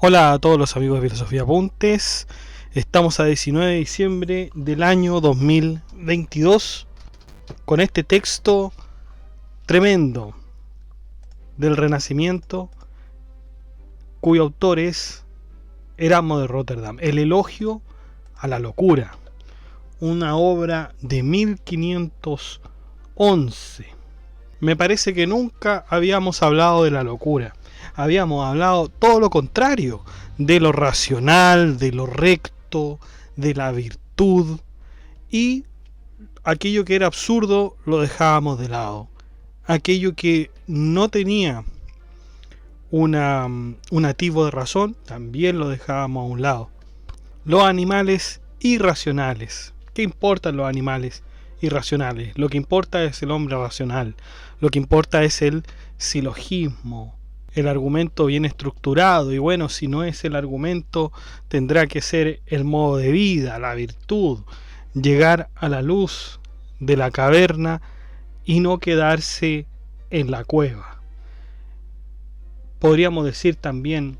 Hola a todos los amigos de Filosofía Apuntes. Estamos a 19 de diciembre del año 2022 con este texto tremendo del Renacimiento, cuyo autor es Erasmo de Rotterdam, El elogio a la locura, una obra de 1511. Me parece que nunca habíamos hablado de la locura. Habíamos hablado todo lo contrario, de lo racional, de lo recto, de la virtud, y aquello que era absurdo lo dejábamos de lado. Aquello que no tenía un atisbo de razón también lo dejábamos a un lado. Los animales irracionales. ¿Qué importan los animales irracionales? Lo que importa es el hombre racional. Lo que importa es el silogismo, el argumento bien estructurado, y bueno, si no es el argumento, tendrá que ser el modo de vida, la virtud, llegar a la luz de la caverna y no quedarse en la cueva. Podríamos decir también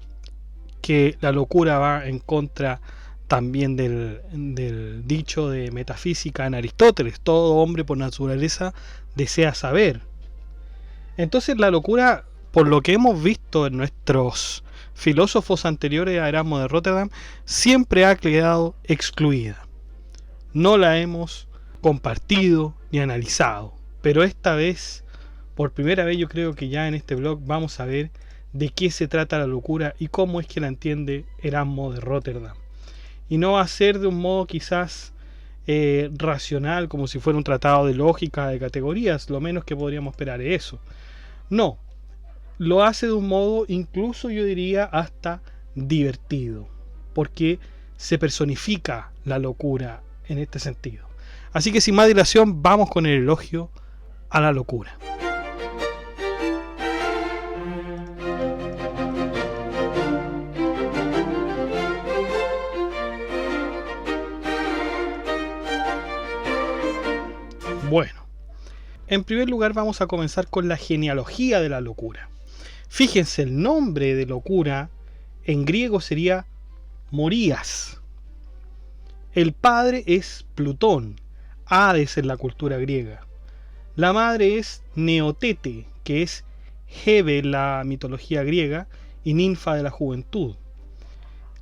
que la locura va en contra también del dicho de metafísica en Aristóteles: todo hombre por naturaleza desea saber. Entonces la locura, por lo que hemos visto en nuestros filósofos anteriores a Erasmo de Rotterdam, siempre ha quedado excluida. No la hemos compartido ni analizado. Pero esta vez, por primera vez, yo creo que ya en este blog vamos a ver de qué se trata la locura y cómo es que la entiende Erasmo de Rotterdam. Y no va a ser de un modo quizás racional, como si fuera un tratado de lógica, de categorías. Lo menos que podríamos esperar es eso. No, lo hace de un modo, incluso yo diría, hasta divertido, porque se personifica la locura en este sentido. Así que sin más dilación, vamos con el elogio a la locura. Bueno, en primer lugar vamos a comenzar con la genealogía de la locura. Fíjense, el nombre de locura en griego sería Morías. El padre es Plutón, Hades en la cultura griega. La madre es Neotete, que es Hebe en la mitología griega y ninfa de la juventud.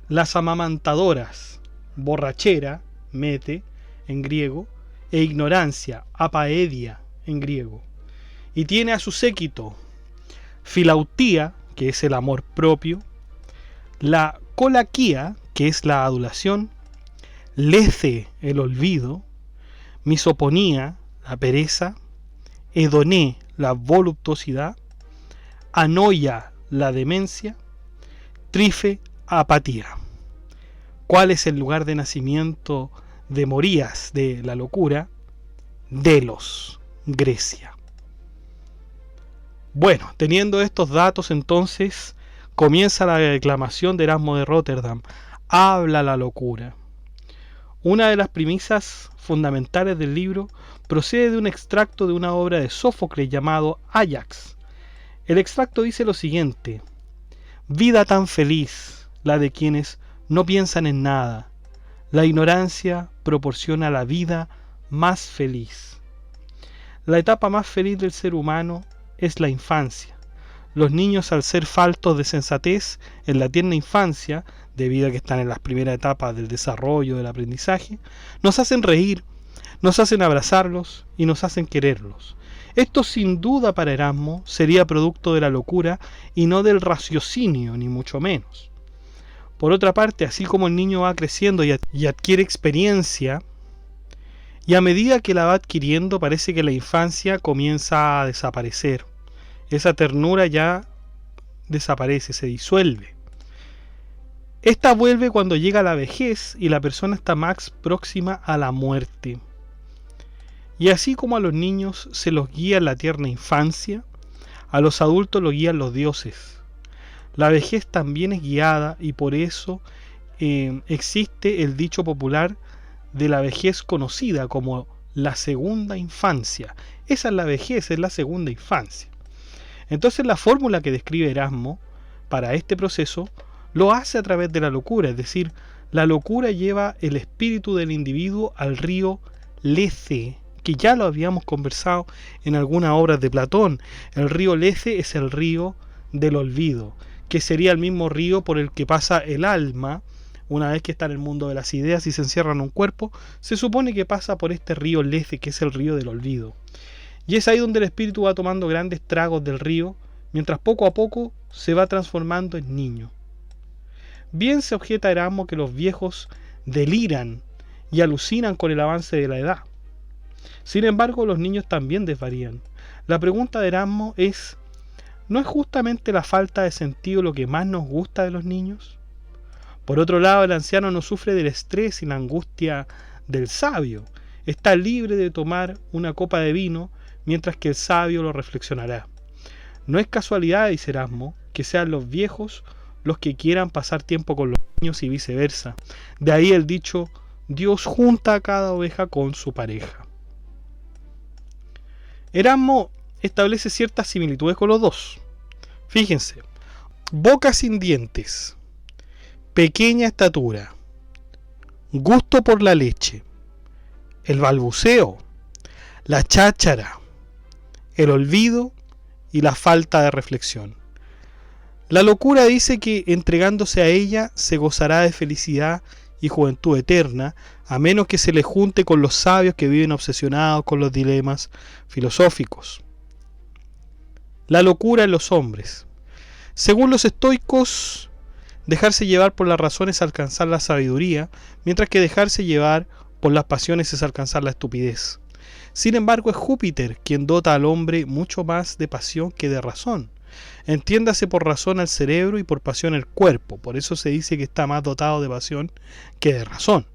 Las amamantadoras, borrachera, mete en griego, e ignorancia, apaedia en griego. Y tiene a su séquito Filautía, que es el amor propio, la colaquía, que es la adulación, Lece, el olvido, misoponía, la pereza, Edoné, la voluptuosidad, Anoia, la demencia, Trife, apatía. ¿Cuál es el lugar de nacimiento de Morías, de la locura? Delos, Grecia. Bueno, teniendo estos datos, entonces comienza la declamación de Erasmo de Rotterdam. Habla la locura. Una de las premisas fundamentales del libro procede de un extracto de una obra de Sófocles llamado Áyax. El extracto dice lo siguiente: vida tan feliz, la de quienes no piensan en nada. La ignorancia proporciona la vida más feliz. La etapa más feliz del ser humano es la infancia. Los niños, al ser faltos de sensatez en la tierna infancia, debido a que están en las primeras etapas del desarrollo del aprendizaje, nos hacen reír, nos hacen abrazarlos y nos hacen quererlos. Esto sin duda para Erasmo sería producto de la locura y no del raciocinio, ni mucho menos. Por otra parte, así como el niño va creciendo y adquiere experiencia, y a medida que la va adquiriendo, parece que la infancia comienza a desaparecer. Esa ternura ya desaparece, se disuelve. Esta vuelve cuando llega la vejez y la persona está más próxima a la muerte. Y así como a los niños se los guía en la tierna infancia, a los adultos los guían los dioses. La vejez también es guiada, y por eso existe el dicho popular de la vejez conocida como la segunda infancia. Esa es la vejez, es la segunda infancia. Entonces la fórmula que describe Erasmo para este proceso lo hace a través de la locura, es decir, la locura lleva el espíritu del individuo al río Lethe, que ya lo habíamos conversado en algunas obras de Platón. El río Lethe es el río del olvido, que sería el mismo río por el que pasa el alma una vez que está en el mundo de las ideas y se encierra en un cuerpo. Se supone que pasa por este río Lethe, que es el río del olvido. Y es ahí donde el espíritu va tomando grandes tragos del río, mientras poco a poco se va transformando en niño. Bien se objeta Erasmo que los viejos deliran y alucinan con el avance de la edad. Sin embargo, los niños también desvarían. La pregunta de Erasmo es, ¿no es justamente la falta de sentido lo que más nos gusta de los niños? Por otro lado, el anciano no sufre del estrés y la angustia del sabio. Está libre de tomar una copa de vino, mientras que el sabio lo reflexionará. No es casualidad, dice Erasmo, que sean los viejos los que quieran pasar tiempo con los niños y viceversa. De ahí el dicho, Dios junta a cada oveja con su pareja. Erasmo establece ciertas similitudes con los dos. Fíjense, boca sin dientes, pequeña estatura, gusto por la leche, el balbuceo, la cháchara, el olvido y la falta de reflexión. La locura dice que entregándose a ella se gozará de felicidad y juventud eterna, a menos que se le junte con los sabios que viven obsesionados con los dilemas filosóficos. La locura en los hombres. Según los estoicos, dejarse llevar por las razones es alcanzar la sabiduría, mientras que dejarse llevar por las pasiones es alcanzar la estupidez. Sin embargo, es Júpiter quien dota al hombre mucho más de pasión que de razón. Entiéndase por razón al cerebro y por pasión el cuerpo, por eso se dice que está más dotado de pasión que de razón.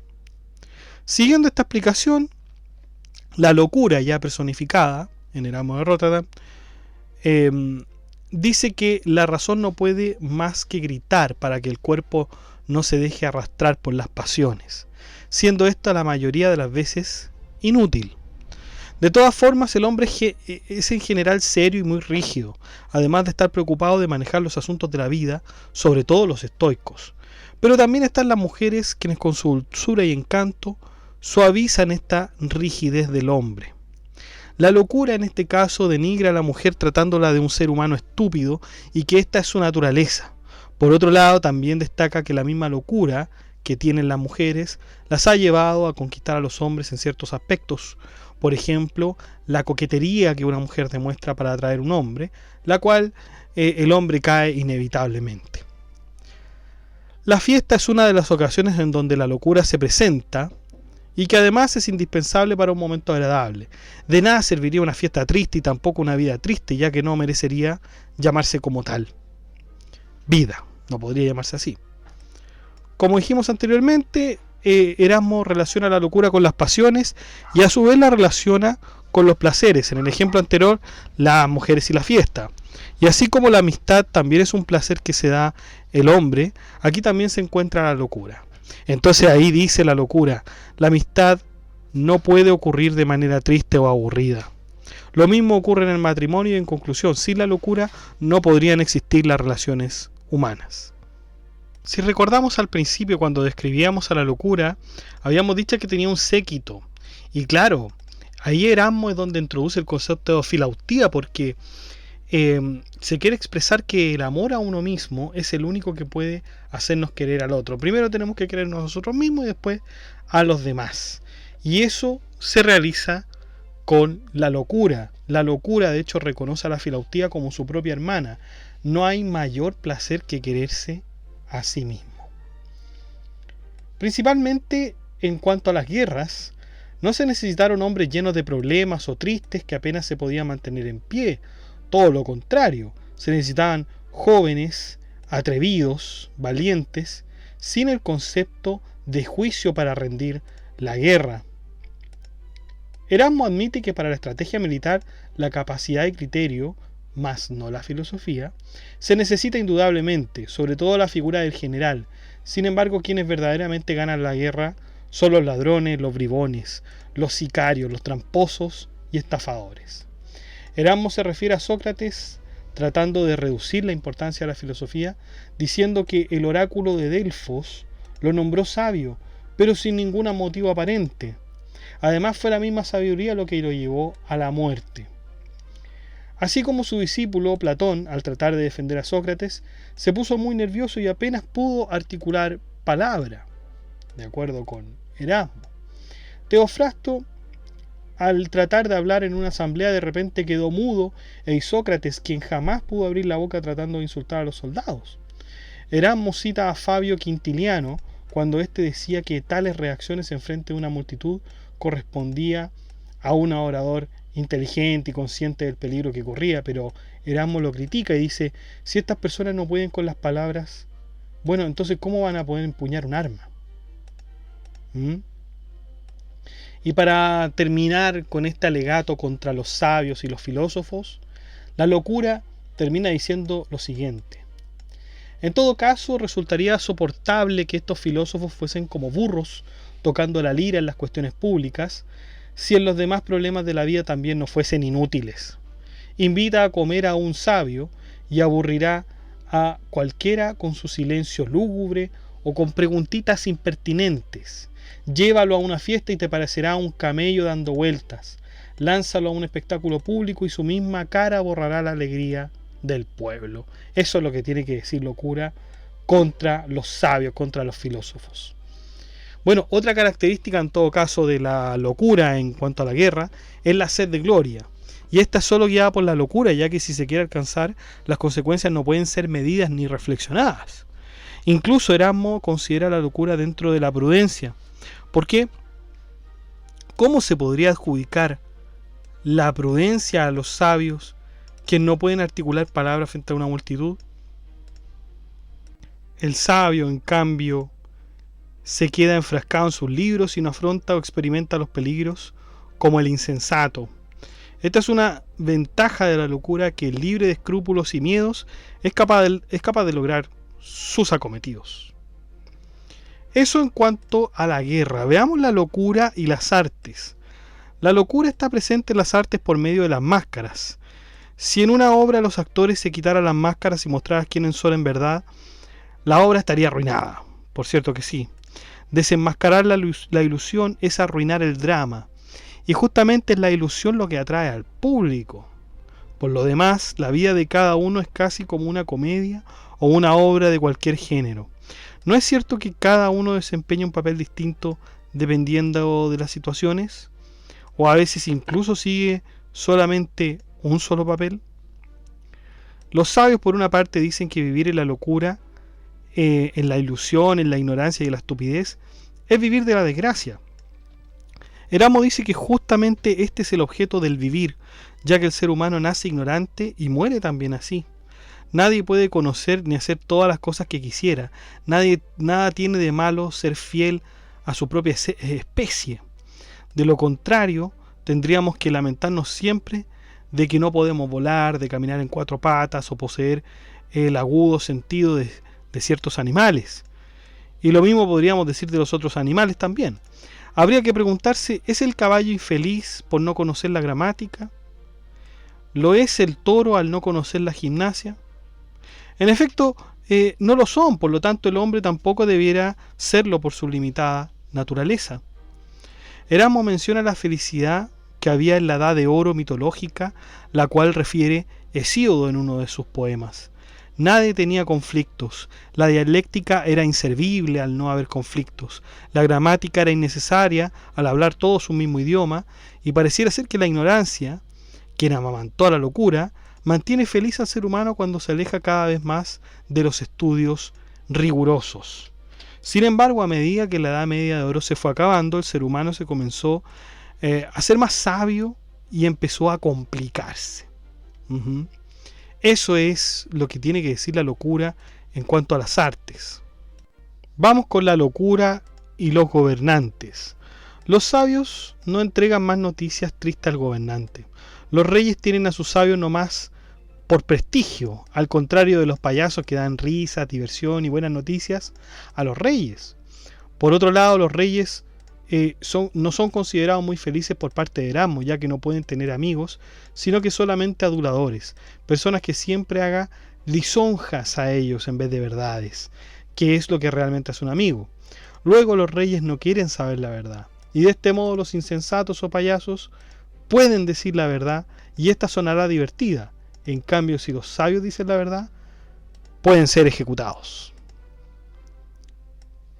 Siguiendo esta explicación, la locura ya personificada en Erasmo de Róterdam dice que la razón no puede más que gritar para que el cuerpo no se deje arrastrar por las pasiones, siendo esta la mayoría de las veces inútil. De todas formas, el hombre es en general serio y muy rígido, además de estar preocupado de manejar los asuntos de la vida, sobre todo los estoicos. Pero también están las mujeres quienes con su dulzura y encanto suavizan esta rigidez del hombre. La locura en este caso denigra a la mujer tratándola de un ser humano estúpido y que esta es su naturaleza. Por otro lado, también destaca que la misma locura que tienen las mujeres las ha llevado a conquistar a los hombres en ciertos aspectos. Por ejemplo, la coquetería que una mujer demuestra para atraer a un hombre, la cual el hombre cae inevitablemente. La fiesta es una de las ocasiones en donde la locura se presenta y que además es indispensable para un momento agradable. De nada serviría una fiesta triste y tampoco una vida triste, ya que no merecería llamarse como tal. Vida, no podría llamarse así. Como dijimos anteriormente, Erasmo relaciona la locura con las pasiones y a su vez la relaciona con los placeres. En el ejemplo anterior, las mujeres y la fiesta. Y así como la amistad también es un placer que se da el hombre, aquí también se encuentra la locura. Entonces ahí dice la locura, la amistad no puede ocurrir de manera triste o aburrida. Lo mismo ocurre en el matrimonio y en conclusión, sin la locura no podrían existir las relaciones humanas. Si recordamos al principio cuando describíamos a la locura, habíamos dicho que tenía un séquito. Y claro, ahí Erasmo es donde introduce el concepto de filautía, porque se quiere expresar que el amor a uno mismo es el único que puede hacernos querer al otro. Primero tenemos que querernos a nosotros mismos y después a los demás. Y eso se realiza con la locura. La locura, de hecho, reconoce a la filautía como su propia hermana. No hay mayor placer que quererse a sí mismo. Principalmente en cuanto a las guerras, no se necesitaron hombres llenos de problemas o tristes que apenas se podían mantener en pie. Todo lo contrario, se necesitaban jóvenes, atrevidos, valientes, sin el concepto de juicio para rendir la guerra. Erasmo admite que para la estrategia militar la capacidad y criterio, más no la filosofía, se necesita indudablemente, sobre todo la figura del general. Sin embargo, quienes verdaderamente ganan la guerra son los ladrones, los bribones, los sicarios, los tramposos y estafadores. Erasmo se refiere a Sócrates tratando de reducir la importancia de la filosofía, diciendo que el oráculo de Delfos lo nombró sabio, pero sin ningún motivo aparente. Además, fue la misma sabiduría lo que lo llevó a la muerte. Así como su discípulo Platón, al tratar de defender a Sócrates, se puso muy nervioso y apenas pudo articular palabra, de acuerdo con Erasmo. Teofrasto, al tratar de hablar en una asamblea, de repente quedó mudo, e Isócrates, quien jamás pudo abrir la boca tratando de insultar a los soldados. Erasmo cita a Fabio Quintiliano cuando éste decía que tales reacciones en frente de una multitud correspondía a un orador inteligente y consciente del peligro que corría, pero Erasmo lo critica y dice: si estas personas no pueden con las palabras, bueno, entonces ¿cómo van a poder empuñar un arma? Y para terminar con este alegato contra los sabios y los filósofos, la locura termina diciendo lo siguiente: en todo caso, resultaría soportable que estos filósofos fuesen como burros tocando la lira en las cuestiones públicas, si en los demás problemas de la vida también no fuesen inútiles. Invita a comer a un sabio y aburrirá a cualquiera con su silencio lúgubre o con preguntitas impertinentes. Llévalo a una fiesta y te parecerá un camello dando vueltas. Lánzalo a un espectáculo público y su misma cara borrará la alegría del pueblo. Eso es lo que tiene que decir locura contra los sabios, contra los filósofos. Bueno, otra característica en todo caso de la locura en cuanto a la guerra es la sed de gloria. Y esta es solo guiada por la locura, ya que si se quiere alcanzar, las consecuencias no pueden ser medidas ni reflexionadas. Incluso Erasmo considera la locura dentro de la prudencia. ¿Por qué? ¿Cómo se podría adjudicar la prudencia a los sabios que no pueden articular palabras frente a una multitud? El sabio, en cambio, se queda enfrascado en sus libros y no afronta o experimenta los peligros como el insensato. Esta es una ventaja de la locura, que libre de escrúpulos y miedos es capaz de lograr sus acometidos. Eso en cuanto a la guerra. Veamos la locura y las artes. La locura está presente en las artes por medio de las máscaras. Si en una obra los actores se quitaran las máscaras y mostraran quiénes son en verdad, la obra estaría arruinada. Por cierto que sí. Desenmascarar la ilusión es arruinar el drama. Y justamente es la ilusión lo que atrae al público. Por lo demás, la vida de cada uno es casi como una comedia o una obra de cualquier género. ¿No es cierto que cada uno desempeña un papel distinto dependiendo de las situaciones? ¿O a veces incluso sigue solamente un solo papel? Los sabios, por una parte, dicen que vivir en la locura, en la ilusión, en la ignorancia y en la estupidez, es vivir de la desgracia. Erasmo dice que justamente este es el objeto del vivir, ya que el ser humano nace ignorante y muere también así. Nadie puede conocer ni hacer todas las cosas que quisiera. Nada tiene de malo ser fiel a su propia especie. De lo contrario, tendríamos que lamentarnos siempre de que no podemos volar, de caminar en cuatro patas o poseer el agudo sentido de ciertos animales. Y lo mismo podríamos decir de los otros animales también. Habría que preguntarse, ¿es el caballo infeliz por no conocer la gramática? ¿Lo es el toro al no conocer la gimnasia? En efecto, no lo son, por lo tanto el hombre tampoco debiera serlo por su limitada naturaleza. Erasmo menciona la felicidad que había en la edad de oro mitológica, la cual refiere Hesíodo en uno de sus poemas. Nadie tenía conflictos, la dialéctica era inservible al no haber conflictos, la gramática era innecesaria al hablar todos un mismo idioma, y pareciera ser que la ignorancia, quien amamantó a la locura, mantiene feliz al ser humano cuando se aleja cada vez más de los estudios rigurosos. Sin embargo, a medida que la Edad Media de Oro se fue acabando, el ser humano se comenzó a ser más sabio y empezó a complicarse. Eso es lo que tiene que decir la locura en cuanto a las artes. Vamos con la locura y los gobernantes. Los sabios no entregan más noticias tristes al gobernante. Los reyes tienen a sus sabios nomás por prestigio, al contrario de los payasos que dan risa, diversión y buenas noticias a los reyes. Por otro lado, los reyes no son considerados muy felices por parte de Erasmo, ya que no pueden tener amigos, sino que solamente aduladores, personas que siempre hagan lisonjas a ellos en vez de verdades, que es lo que realmente es un amigo. Luego los reyes no quieren saber la verdad, y de este modo los insensatos o payasos pueden decir la verdad, y esta sonará divertida. En cambio, si los sabios dicen la verdad, pueden ser ejecutados.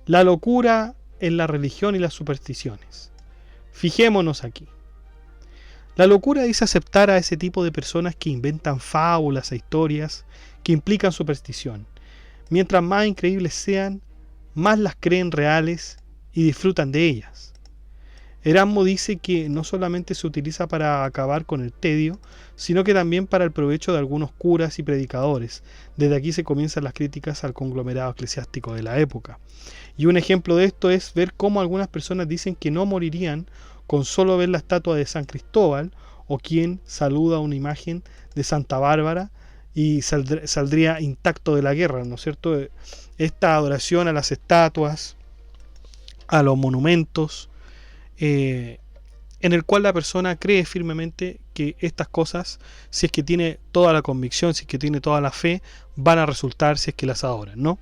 La locura en la religión y las supersticiones. Fijémonos aquí. La locura es aceptar a ese tipo de personas que inventan fábulas e historias que implican superstición. Mientras más increíbles sean, más las creen reales y disfrutan de ellas. Erasmo dice que no solamente se utiliza para acabar con el tedio, sino que también para el provecho de algunos curas y predicadores. Desde aquí se comienzan las críticas al conglomerado eclesiástico de la época. Y un ejemplo de esto es ver cómo algunas personas dicen que no morirían con solo ver la estatua de San Cristóbal, o quien saluda una imagen de Santa Bárbara y saldría intacto de la guerra, ¿no es cierto? Esta adoración a las estatuas, a los monumentos, en el cual la persona cree firmemente que estas cosas, si es que tiene toda la convicción, si es que tiene toda la fe, van a resultar si es que las adoran, ¿no?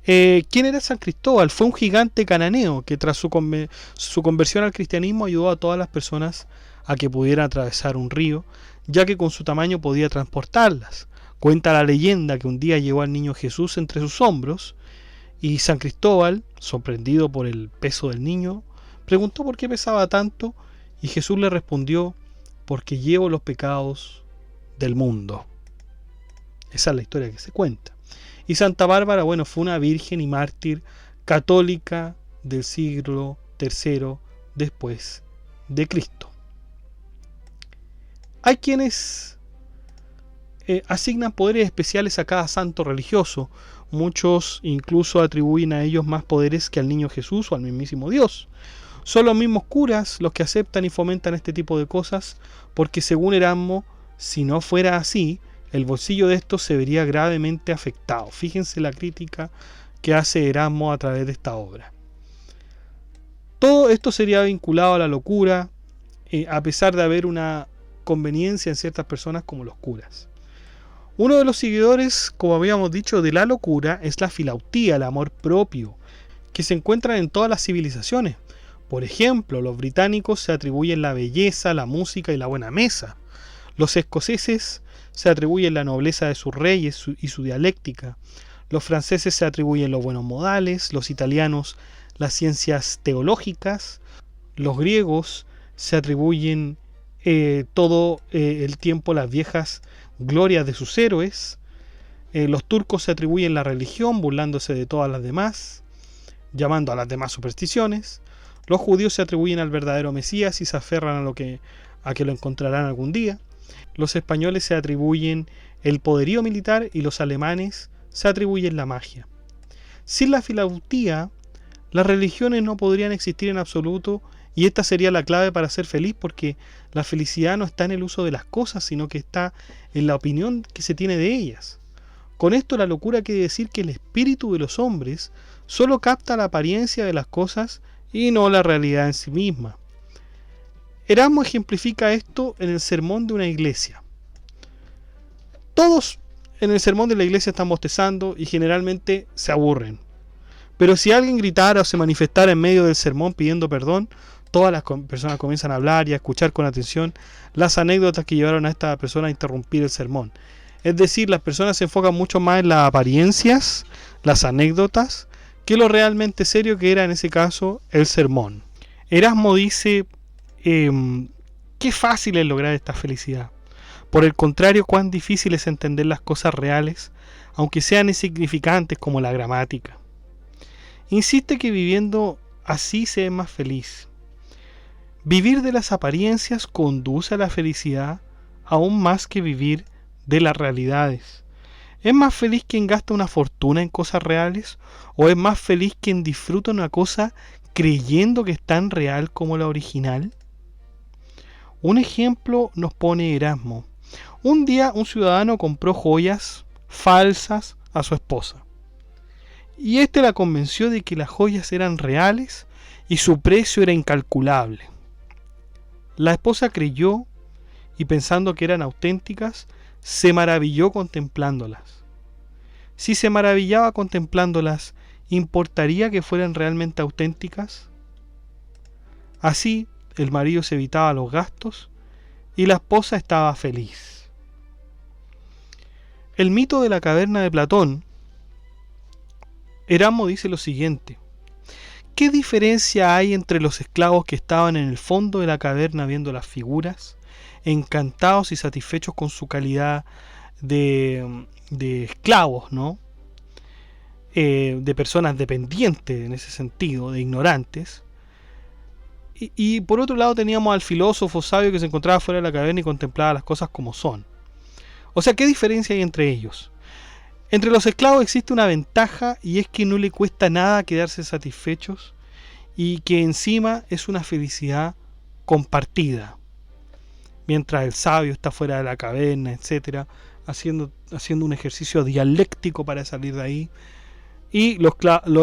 ¿Quién era San Cristóbal? Fue un gigante cananeo que tras su conversión al cristianismo ayudó a todas las personas a que pudieran atravesar un río, ya que con su tamaño podía transportarlas. Cuenta la leyenda que un día llevó al niño Jesús entre sus hombros, y San Cristóbal, sorprendido por el peso del niño, preguntó por qué pesaba tanto, y Jesús le respondió: porque llevo los pecados del mundo. Esa es la historia que se cuenta. Y Santa Bárbara, bueno, fue una virgen y mártir católica del siglo III después de Cristo. Hay quienes asignan poderes especiales a cada santo religioso. Muchos incluso atribuyen a ellos más poderes que al niño Jesús o al mismísimo Dios. Son los mismos curas los que aceptan y fomentan este tipo de cosas, porque según Erasmo, si no fuera así, el bolsillo de estos se vería gravemente afectado. Fíjense la crítica que hace Erasmo a través de esta obra. Todo esto sería vinculado a la locura, a pesar de haber una conveniencia en ciertas personas como los curas. Uno de los seguidores, como habíamos dicho, de la locura es la filautía, el amor propio, que se encuentran en todas las civilizaciones. Por ejemplo, los británicos se atribuyen la belleza, la música y la buena mesa. Los escoceses se atribuyen la nobleza de sus reyes y su dialéctica. Los franceses se atribuyen los buenos modales, los italianos las ciencias teológicas, los griegos se atribuyen todo el tiempo las viejas glorias de sus héroes, los turcos se atribuyen la religión burlándose de todas las demás, llamando a las demás supersticiones. Los judíos se atribuyen al verdadero Mesías y se aferran a que lo encontrarán algún día. Los españoles se atribuyen el poderío militar y los alemanes se atribuyen la magia. Sin la filautía, las religiones no podrían existir en absoluto, y esta sería la clave para ser feliz, porque la felicidad no está en el uso de las cosas, sino que está en la opinión que se tiene de ellas. Con esto la locura quiere decir que el espíritu de los hombres solo capta la apariencia de las cosas y no la realidad en sí misma. Erasmo ejemplifica esto en el sermón de una iglesia. Todos en el sermón de la iglesia están bostezando y generalmente se aburren. Pero si alguien gritara o se manifestara en medio del sermón pidiendo perdón, todas las personas comienzan a hablar y a escuchar con atención las anécdotas que llevaron a esta persona a interrumpir el sermón. Es decir, las personas se enfocan mucho más en las apariencias, las anécdotas, que lo realmente serio que era en ese caso el sermón. Erasmo dice: qué fácil es lograr esta felicidad. Por el contrario, cuán difícil es entender las cosas reales, aunque sean insignificantes como la gramática. Insiste que viviendo así se es más feliz. Vivir de las apariencias conduce a la felicidad aún más que vivir de las realidades. ¿Es más feliz quien gasta una fortuna en cosas reales? ¿O es más feliz quien disfruta una cosa creyendo que es tan real como la original? Un ejemplo nos pone Erasmo. Un día un ciudadano compró joyas falsas a su esposa. Y éste la convenció de que las joyas eran reales y su precio era incalculable. La esposa creyó y pensando que eran auténticas, se maravilló contemplándolas. Si se maravillaba contemplándolas, ¿importaría que fueran realmente auténticas? Así, el marido se evitaba los gastos y la esposa estaba feliz. El mito de la caverna de Platón, Erasmo dice lo siguiente: ¿qué diferencia hay entre los esclavos que estaban en el fondo de la caverna viendo las figuras, encantados y satisfechos con su calidad de esclavos, ¿no? De personas dependientes en ese sentido, de ignorantes? Y por otro lado teníamos al filósofo sabio que se encontraba fuera de la caverna y contemplaba las cosas como son. O sea, ¿qué diferencia hay entre ellos? Entre los esclavos existe una ventaja, y es que no le cuesta nada quedarse satisfechos y que encima es una felicidad compartida. Mientras el sabio está fuera de la caverna, etcétera, haciendo un ejercicio dialéctico para salir de ahí. Y los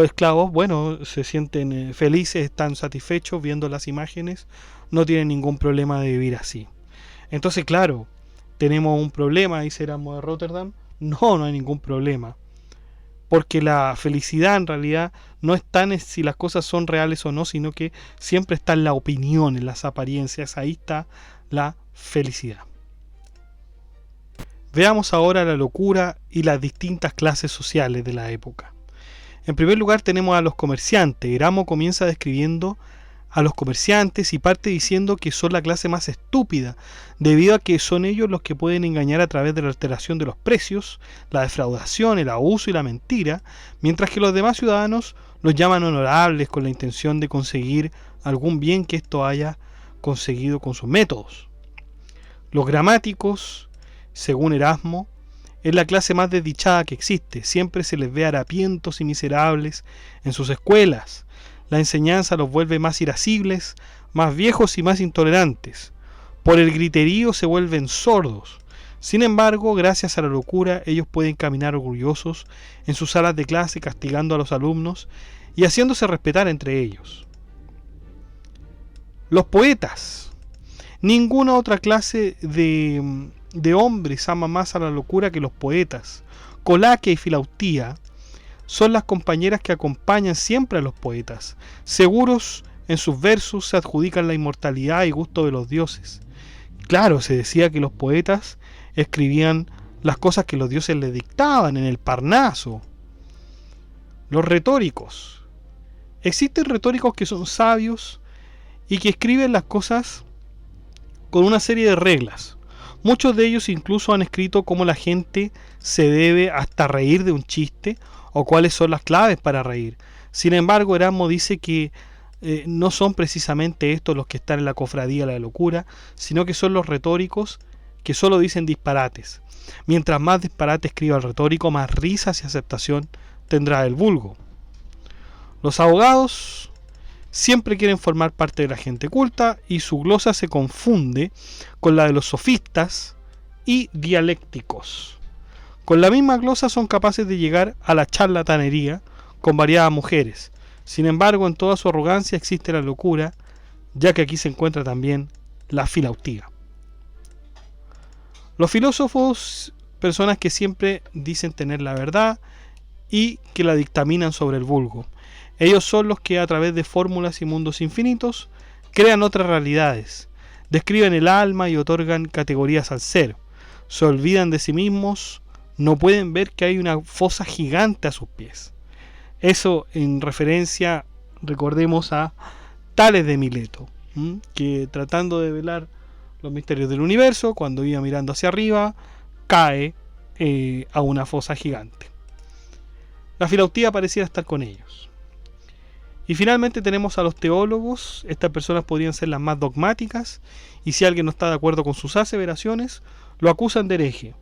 esclavos, bueno, se sienten felices, están satisfechos viendo las imágenes, no tienen ningún problema de vivir así. Entonces, claro, tenemos un problema, dice Erasmo de Rotterdam. No hay ningún problema. Porque la felicidad en realidad no está en si las cosas son reales o no, sino que siempre está en la opinión, en las apariencias. Ahí está la felicidad. Veamos ahora la locura y las distintas clases sociales de la época. En primer lugar tenemos a los comerciantes. Erasmo comienza describiendo a los comerciantes y parte diciendo que son la clase más estúpida, debido a que son ellos los que pueden engañar a través de la alteración de los precios, la defraudación, el abuso y la mentira, mientras que los demás ciudadanos los llaman honorables con la intención de conseguir algún bien que esto haya conseguido con sus métodos. Los gramáticos, según Erasmo, es la clase más desdichada que existe. Siempre se les ve harapientos y miserables en sus escuelas. La enseñanza los vuelve más irascibles, más viejos y más intolerantes. Por el griterío se vuelven sordos. Sin embargo, gracias a la locura, ellos pueden caminar orgullosos en sus salas de clase, castigando a los alumnos y haciéndose respetar entre ellos. Los poetas. Ninguna otra clase de hombres ama más a la locura que los poetas. Colaquia y Filautía son las compañeras que acompañan siempre a los poetas. Seguros en sus versos se adjudican la inmortalidad y gusto de los dioses. Claro, se decía que los poetas escribían las cosas que los dioses les dictaban en el Parnaso. Los retóricos. Existen retóricos que son sabios y que escriben las cosas con una serie de reglas. Muchos de ellos incluso han escrito cómo la gente se debe hasta reír de un chiste o cuáles son las claves para reír. Sin embargo, Erasmo dice que no son precisamente estos los que están en la cofradía de la locura, sino que son los retóricos que solo dicen disparates. Mientras más disparate escriba el retórico, más risas y aceptación tendrá el vulgo. Los abogados siempre quieren formar parte de la gente culta y su glosa se confunde con la de los sofistas y dialécticos. Con la misma glosa son capaces de llegar a la charlatanería con variadas mujeres. Sin embargo, en toda su arrogancia existe la locura, ya que aquí se encuentra también la filautía. Los filósofos, personas que siempre dicen tener la verdad y que la dictaminan sobre el vulgo. Ellos son los que a través de fórmulas y mundos infinitos crean otras realidades, describen el alma y otorgan categorías al ser. Se olvidan de sí mismos, no pueden ver que hay una fosa gigante a sus pies. Eso en referencia, recordemos, a Tales de Mileto, que tratando de velar los misterios del universo, cuando iba mirando hacia arriba, cae a una fosa gigante. La filautía pareciera estar con ellos. Y finalmente tenemos a los teólogos. Estas personas podrían ser las más dogmáticas, y si alguien no está de acuerdo con sus aseveraciones, lo acusan de hereje.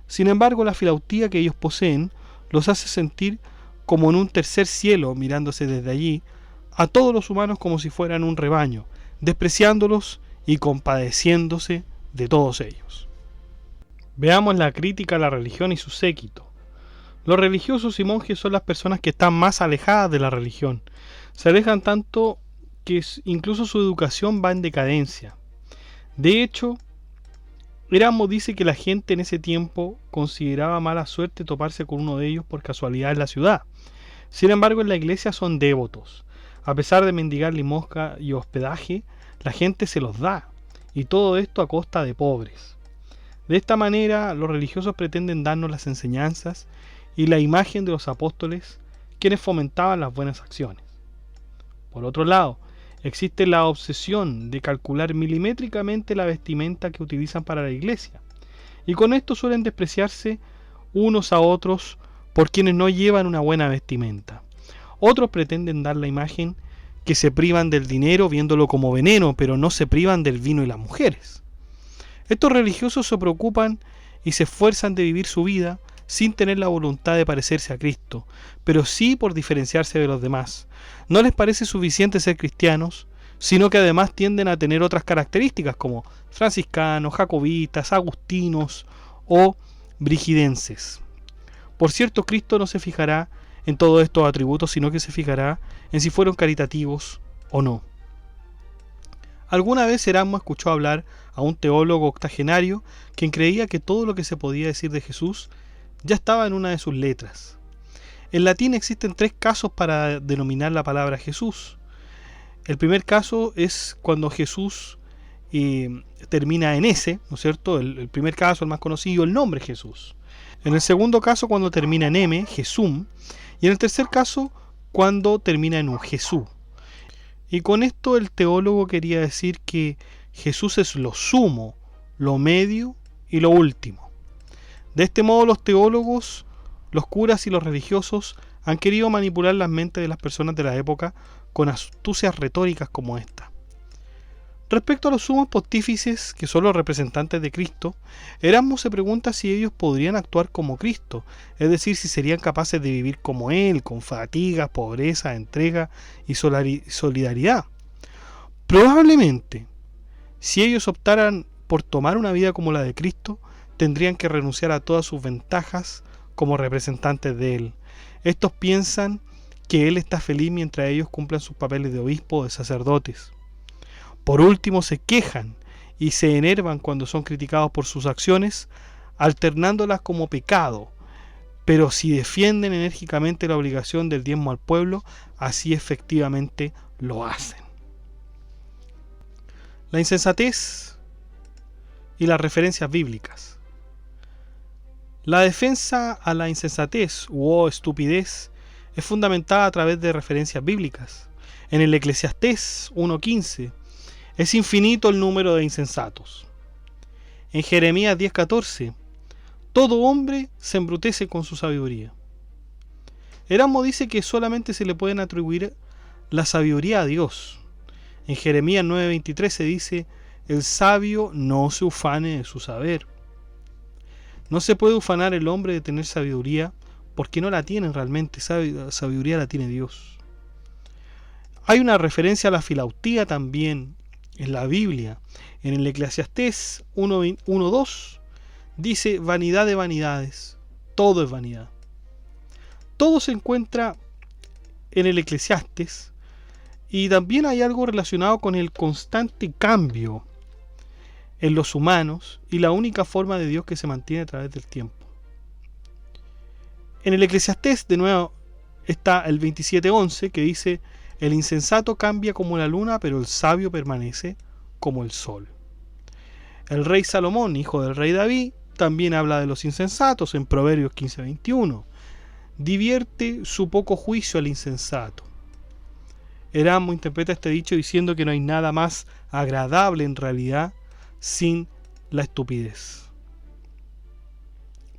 Sin embargo, la filautía que ellos poseen los hace sentir como en un tercer cielo, mirándose desde allí a todos los humanos como si fueran un rebaño, despreciándolos y compadeciéndose de todos ellos. Veamos la crítica a la religión y su séquito. Los religiosos y monjes son las personas que están más alejadas de la religión. Se alejan tanto porque incluso su educación va en decadencia. De hecho, Erasmo dice que la gente en ese tiempo consideraba mala suerte toparse con uno de ellos por casualidad en la ciudad. Sin embargo, en la iglesia son devotos. A pesar de mendigar limosna y hospedaje, la gente se los da, y todo esto a costa de pobres. De esta manera, los religiosos pretenden darnos las enseñanzas y la imagen de los apóstoles, quienes fomentaban las buenas acciones. Por otro lado, existe la obsesión de calcular milimétricamente la vestimenta que utilizan para la iglesia, y con esto suelen despreciarse unos a otros por quienes no llevan una buena vestimenta. Otros pretenden dar la imagen que se privan del dinero viéndolo como veneno, pero no se privan del vino y las mujeres. Estos religiosos se preocupan y se esfuerzan de vivir su vida sin tener la voluntad de parecerse a Cristo, pero sí por diferenciarse de los demás. No les parece suficiente ser cristianos, sino que además tienden a tener otras características como franciscanos, jacobitas, agustinos o brigidenses. Por cierto, Cristo no se fijará en todos estos atributos, sino que se fijará en si fueron caritativos o no. Alguna vez Erasmo escuchó hablar a un teólogo octogenario quien creía que todo lo que se podía decir de Jesús ya estaba en una de sus letras. En latín existen 3 casos para denominar la palabra Jesús. El primer caso es cuando Jesús termina en S, ¿no es cierto? El primer caso, el más conocido, el nombre Jesús. En el segundo caso, cuando termina en M, Jesum. Y en el tercer caso, cuando termina en U, Jesús. Y con esto el teólogo quería decir que Jesús es lo sumo, lo medio y lo último. De este modo los teólogos, los curas y los religiosos han querido manipular las mentes de las personas de la época con astucias retóricas como esta. Respecto a los sumos pontífices, que son los representantes de Cristo, Erasmo se pregunta si ellos podrían actuar como Cristo, es decir, si serían capaces de vivir como Él, con fatiga, pobreza, entrega y solidaridad. Probablemente, si ellos optaran por tomar una vida como la de Cristo, tendrían que renunciar a todas sus ventajas como representantes de Él. Estos piensan que Él está feliz mientras ellos cumplan sus papeles de obispo o de sacerdotes. Por último, se quejan y se enervan cuando son criticados por sus acciones, alternándolas como pecado, pero si defienden enérgicamente la obligación del diezmo al pueblo, así efectivamente lo hacen. La insensatez y las referencias bíblicas. La defensa a la insensatez u estupidez es fundamentada a través de referencias bíblicas. En el Eclesiastés 1:15 es infinito el número de insensatos. En Jeremías 10:14, todo hombre se embrutece con su sabiduría. Erasmo dice que solamente se le pueden atribuir la sabiduría a Dios. En Jeremías 9:23 se dice, el sabio no se ufane de su saber. No se puede ufanar el hombre de tener sabiduría porque no la tiene realmente, sabiduría la tiene Dios. Hay una referencia a la filautía también en la Biblia. En el Eclesiastés 1:2 dice, vanidad de vanidades, todo es vanidad. Todo se encuentra en el Eclesiastés y también hay algo relacionado con el constante cambio en los humanos y la única forma de Dios que se mantiene a través del tiempo. En el Eclesiastés de nuevo está el 27:11 que dice, el insensato cambia como la luna, pero el sabio permanece como el sol. El rey Salomón, hijo del rey David, también habla de los insensatos en Proverbios 15:21. Divierte su poco juicio al insensato. Erasmo interpreta este dicho diciendo que no hay nada más agradable en realidad sin la estupidez.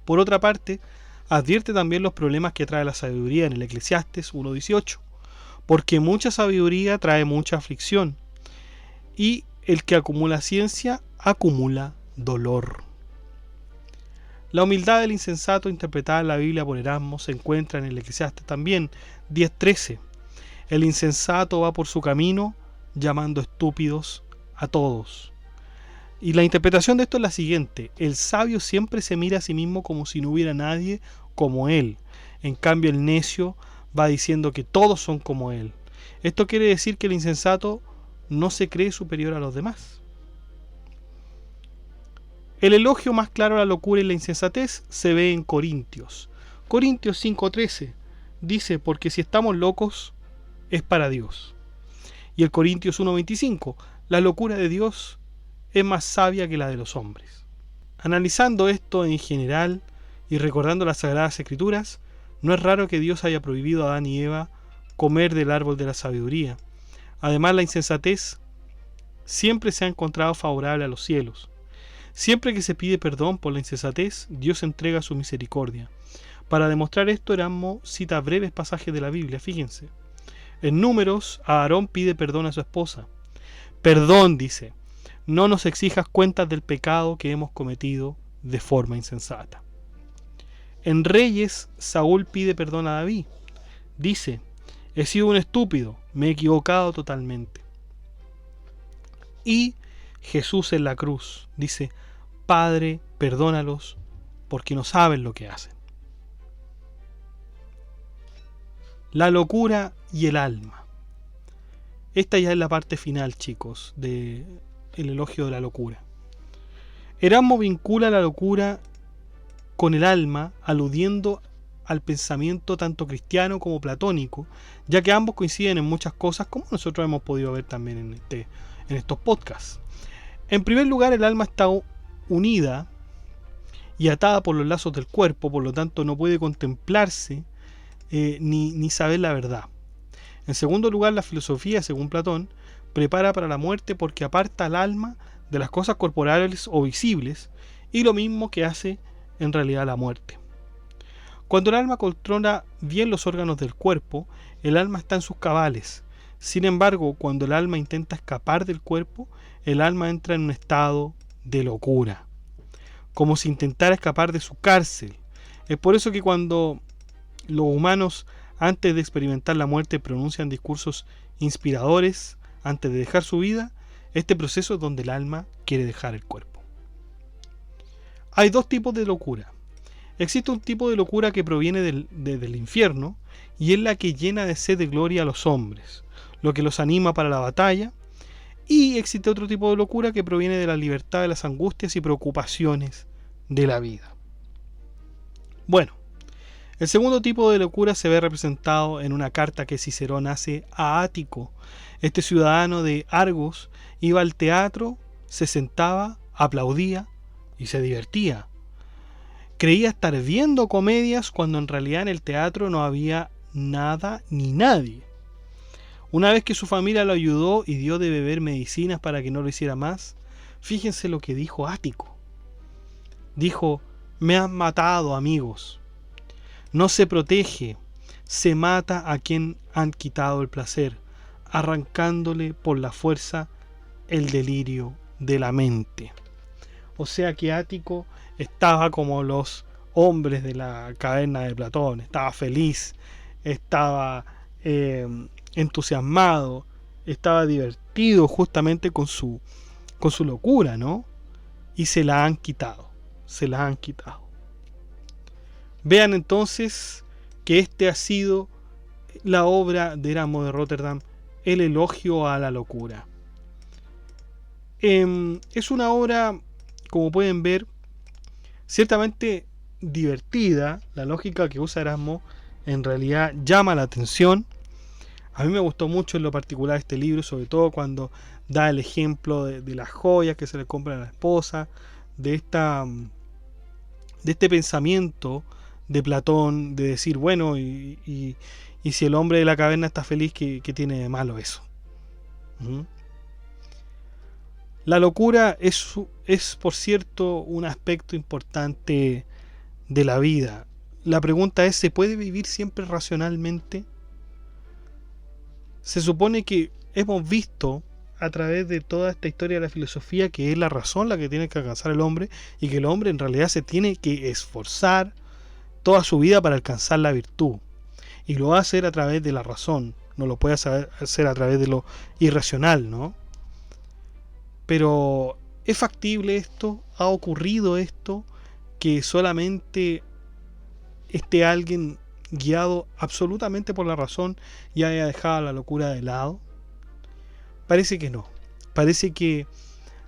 Por otra parte, advierte también los problemas que trae la sabiduría en el Eclesiastés 1:18, porque mucha sabiduría trae mucha aflicción, y el que acumula ciencia acumula dolor. La humildad del insensato interpretada en la Biblia por Erasmo se encuentra en el Eclesiastés también 10:13. El insensato va por su camino llamando estúpidos a todos. Y la interpretación de esto es la siguiente: el sabio siempre se mira a sí mismo como si no hubiera nadie como él. En cambio el necio va diciendo que todos son como él. Esto quiere decir que el insensato no se cree superior a los demás. El elogio más claro a la locura y la insensatez se ve en Corintios. Corintios 5:13 dice, porque si estamos locos, es para Dios. Y el Corintios 1:25, la locura de Dios es más sabia que la de los hombres. Analizando esto en general y recordando las Sagradas Escrituras, no es raro que Dios haya prohibido a Adán y Eva comer del árbol de la sabiduría. Además, la insensatez siempre se ha encontrado favorable a los cielos. Siempre que se pide perdón por la insensatez, Dios entrega su misericordia. Para demostrar esto, Erasmo cita breves pasajes de la Biblia. Fíjense. En Números, Aarón pide perdón a su esposa. Perdón, dice, no nos exijas cuentas del pecado que hemos cometido de forma insensata. En Reyes, Saúl pide perdón a David. Dice, he sido un estúpido, me he equivocado totalmente. Y Jesús en la cruz dice, Padre, perdónalos porque no saben lo que hacen. La locura y el alma. Esta ya es la parte final, chicos, del elogio de la locura. Erasmo vincula la locura con el alma, aludiendo al pensamiento tanto cristiano como platónico, ya que ambos coinciden en muchas cosas, como nosotros hemos podido ver también en estos podcasts. En primer lugar, el alma está unida y atada por los lazos del cuerpo, por lo tanto no puede contemplarse ni saber la verdad. En segundo lugar, la filosofía, según Platón, prepara para la muerte porque aparta al alma de las cosas corporales o visibles, y lo mismo que hace en realidad la muerte. Cuando el alma controla bien los órganos del cuerpo, el alma está en sus cabales. Sin embargo, cuando el alma intenta escapar del cuerpo, el alma entra en un estado de locura, como si intentara escapar de su cárcel. Es por eso que cuando los humanos, antes de experimentar la muerte, pronuncian discursos inspiradores antes de dejar su vida, este proceso es donde el alma quiere dejar el cuerpo. Hay dos tipos de locura. Existe un tipo de locura que proviene del infierno, y es la que llena de sed de gloria a los hombres, lo que los anima para la batalla. Y existe otro tipo de locura que proviene de la libertad de las angustias y preocupaciones de la vida. Bueno, el segundo tipo de locura se ve representado en una carta que Cicerón hace a Ático. Este ciudadano de Argos iba al teatro, se sentaba, aplaudía y se divertía. Creía estar viendo comedias cuando en realidad en el teatro no había nada ni nadie. Una vez que su familia lo ayudó y dio de beber medicinas para que no lo hiciera más, fíjense lo que dijo Ático. Dijo, me han matado, amigos. No se protege, se mata a quien han quitado el placer, arrancándole por la fuerza el delirio de la mente. O sea que Ático estaba como los hombres de la caverna de Platón, estaba feliz, estaba entusiasmado, estaba divertido justamente con su locura, ¿no? Y se la han quitado. Vean entonces que este ha sido la obra de Erasmo de Róterdam, el elogio a la locura. Es una obra, como pueden ver, ciertamente divertida. La lógica que usa Erasmo en realidad llama la atención. A mí me gustó mucho en lo particular este libro, sobre todo cuando da el ejemplo de las joyas que se le compran a la esposa, de este pensamiento de Platón, de decir, bueno, y si el hombre de la caverna está feliz, ¿qué tiene de malo eso? La locura es, por cierto, un aspecto importante de la vida. La pregunta es, ¿se puede vivir siempre racionalmente? Se supone que hemos visto a través de toda esta historia de la filosofía que es la razón la que tiene que alcanzar el hombre, y que el hombre en realidad se tiene que esforzar toda su vida para alcanzar la virtud, y lo va a hacer a través de la razón, no lo puede hacer a través de lo irracional, ¿no? Pero ¿es factible esto? ¿Ha ocurrido esto? Que solamente esté alguien guiado absolutamente por la razón y haya dejado la locura de lado? Parece que no. Parece que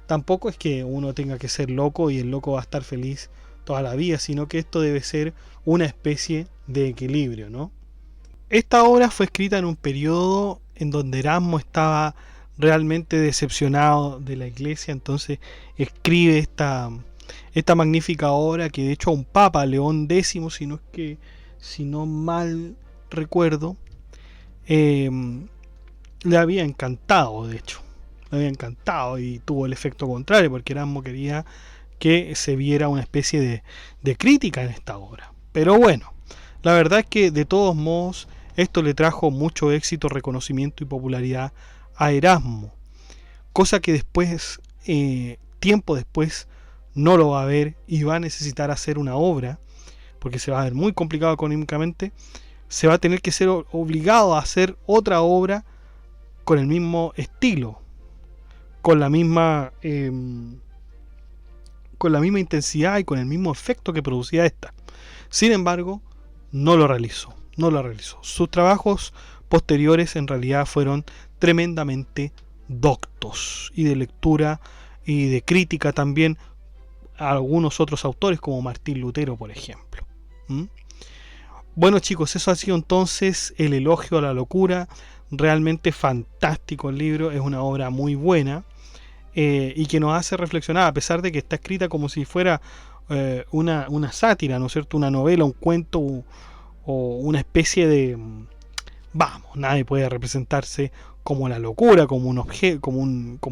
tampoco es que uno tenga que ser loco y el loco va a estar feliz toda la vida, sino que esto debe ser una especie de equilibrio, ¿no? Esta obra fue escrita en un periodo en donde Erasmo estaba realmente decepcionado de la iglesia, entonces escribe esta magnífica obra que de hecho a un papa, León X, si no mal recuerdo, eh, le había encantado, de hecho. Le había encantado y tuvo el efecto contrario, porque Erasmo quería que se viera una especie de crítica en esta obra. Pero bueno, la verdad es que de todos modos esto le trajo mucho éxito, reconocimiento y popularidad a Erasmo, cosa que después, tiempo después, no lo va a ver y va a necesitar hacer una obra, porque se va a ver muy complicado económicamente, se va a tener que ser obligado a hacer otra obra con el mismo estilo, con la misma intensidad y con el mismo efecto que producía esta. Sin embargo, no lo realizó. Sus trabajos posteriores en realidad fueron tremendamente doctos y de lectura y de crítica también a algunos otros autores como Martín Lutero, por ejemplo. Bueno, chicos, eso ha sido entonces el elogio a la locura. Realmente fantástico el libro, es una obra muy buena y que nos hace reflexionar, a pesar de que está escrita como si fuera una sátira, ¿no es cierto? Una novela, un cuento o una especie de... Vamos, nadie puede representarse como la locura, como un objeto, como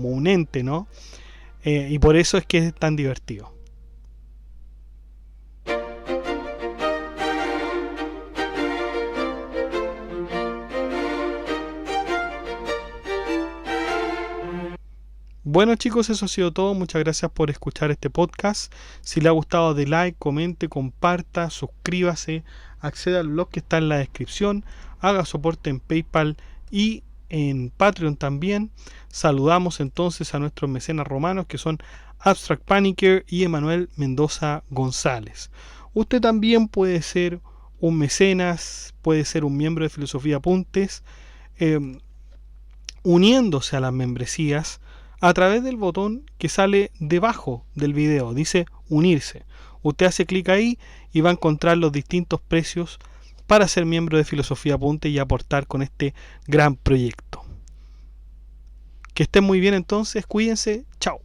un ente, ¿no? Y por eso es que es tan divertido. Bueno, chicos, eso ha sido todo. Muchas gracias por escuchar este podcast. Si le ha gustado, de like, comente, comparta, suscríbase, acceda al blog que está en la descripción, haga soporte en PayPal y en Patreon también. Saludamos entonces a nuestros mecenas romanos, que son Abstract Panicker y Emanuel Mendoza González. Usted también puede ser un mecenas, puede ser un miembro de Filosofía Apuntes, uniéndose a las membresías a través del botón que sale debajo del video. Dice unirse. Usted hace clic ahí y va a encontrar los distintos precios para ser miembro de Filosofía Apunte y aportar con este gran proyecto. Que estén muy bien entonces, cuídense, chao.